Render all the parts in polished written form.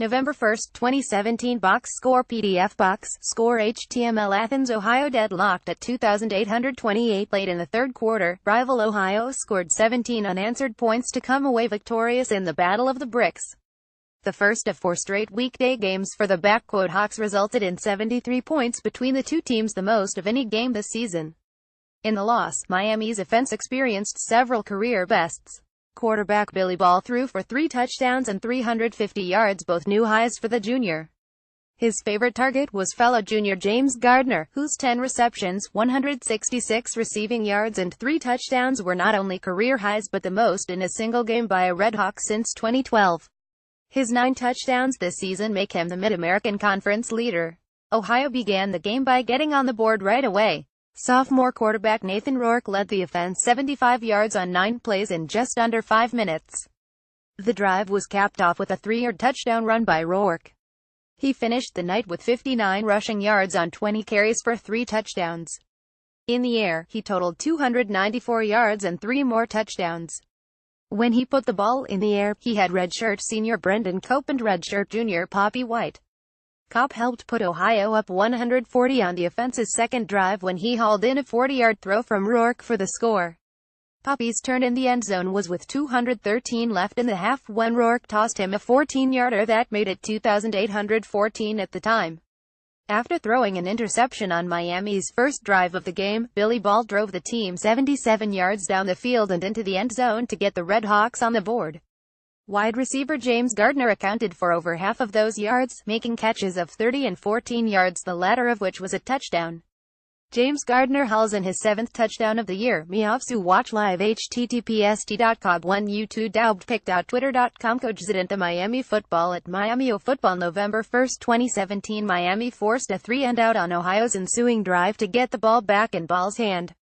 November 1, 2017 Box score PDF Box score HTML Athens, Ohio deadlocked at 2,828 late in the third quarter. Rival Ohio scored 17 unanswered points to come away victorious in the Battle of the Bricks. The first of 4 straight weekday games for the Hawks resulted in 73 points between the two teams, the most of any game this season. In the loss, Miami's offense experienced several career bests. Quarterback Billy Ball threw for 3 touchdowns and 350 yards, both new highs for the junior. His favorite target was fellow junior James Gardner, whose 10 receptions, 166 receiving yards and 3 touchdowns were not only career highs but the most in a single game by a Red Hawk since 2012. His 9 touchdowns this season make him the Mid-American Conference leader. Ohio began the game by getting on the board right away. Sophomore quarterback Nathan Rourke led the offense 75 yards on 9 plays in just under 5 minutes. The drive was capped off with a 3-yard touchdown run by Rourke. He finished the night with 59 rushing yards on 20 carries for 3 touchdowns. In the air, he totaled 294 yards and 3 more touchdowns. When he put the ball in the air, he had redshirt senior Brendan Cope and redshirt junior Poppy White. Cope helped put Ohio up 140 on the offense's second drive when he hauled in a 40-yard throw from Rourke for the score. Poppy's turn in the end zone was with 213 left in the half when Rourke tossed him a 14-yarder that made it 2,814 at the time. After throwing an interception on Miami's first drive of the game, Billy Ball drove the team 77 yards down the field and into the end zone to get the Red Hawks on the board. Wide receiver James Gardner accounted for over half of those yards, making catches of 30 and 14 yards, the latter of which was a touchdown. James Gardner hauls in his 7th touchdown of the year. Miavsu watch live https://1youtube.pick.twitter.com Coach Miami football at Miami football November 1, 2017 Miami forced a 3-and-out on Ohio's ensuing drive to get the ball back in Ball's hand.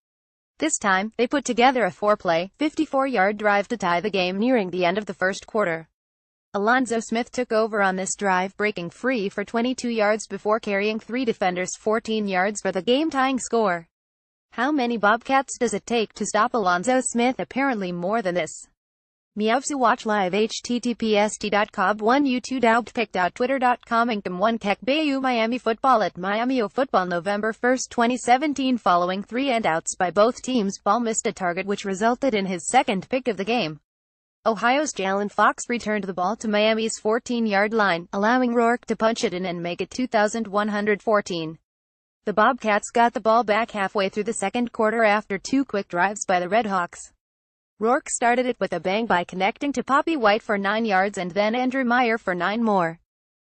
This time, they put together a 4-play, 54-yard drive to tie the game nearing the end of the first quarter. Alonzo Smith took over on this drive, breaking free for 22 yards before carrying 3 defenders 14 yards for the game-tying score. How many Bobcats does it take to stop Alonzo Smith? Apparently more than this. Miavsu watch live https://1youtube.pick.twitter.com Income 1 Kek Bayou Miami football at Miami football November 1, 2017 Following 3-and-outs by both teams, Ball missed a target which resulted in his second pick of the game. Ohio's Jalen Fox returned the ball to Miami's 14-yard line, allowing Rourke to punch it in and make it 2,114. The Bobcats got the ball back halfway through the second quarter after 2 quick drives by the Red Hawks. Rourke started it with a bang by connecting to Poppy White for 9 yards and then Andrew Meyer for 9 more.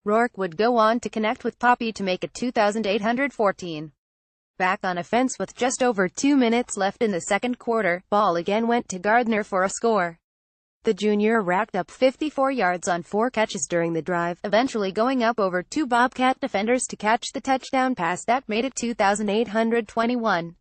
Rourke would go on to connect with Poppy to make it 2,814. Back on offense with just over 2 minutes left in the second quarter, Ball again went to Gardner for a score. The junior racked up 54 yards on 4 catches during the drive, eventually going up over 2 Bobcat defenders to catch the touchdown pass that made it 2,821.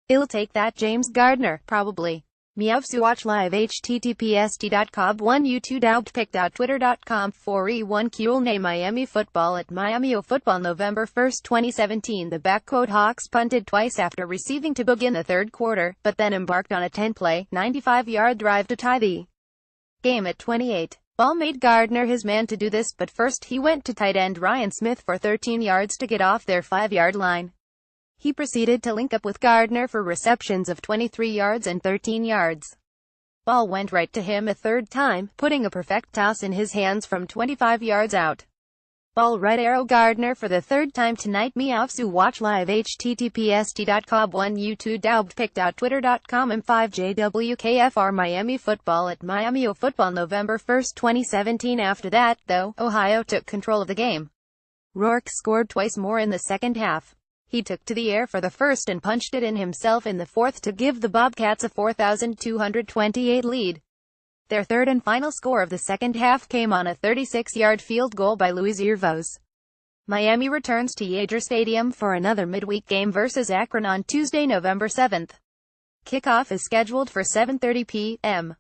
He'll take that James Gardner, probably. Miavsu watch live https://1youtube.pick.twitter.com 4E1 Kulne Miami football at Miami football November 1, 2017 The Hawks punted twice after receiving to begin the third quarter, but then embarked on a 10-play, 95-yard drive to tie the game at 28. Ball made Gardner his man to do this, but first he went to tight end Ryan Smith for 13 yards to get off their 5-yard line. He proceeded to link up with Gardner for receptions of 23 yards and 13 yards. Ball went right to him a third time, putting a perfect toss in his hands from 25 yards out. Ball right arrow Gardner for the third time tonight. Miavsu watch live https://1youtube.pick.twitter.com M5JWKFR Miami football at Miami football November 1, 2017 After that, though, Ohio took control of the game. Rourke scored twice more in the second half. He took to the air for the first and punched it in himself in the fourth to give the Bobcats a 4,228 lead. Their third and final score of the second half came on a 36-yard field goal by Luis Irvos. Miami returns to Yager Stadium for another midweek game versus Akron on Tuesday, November 7th. Kickoff is scheduled for 7:30 p.m.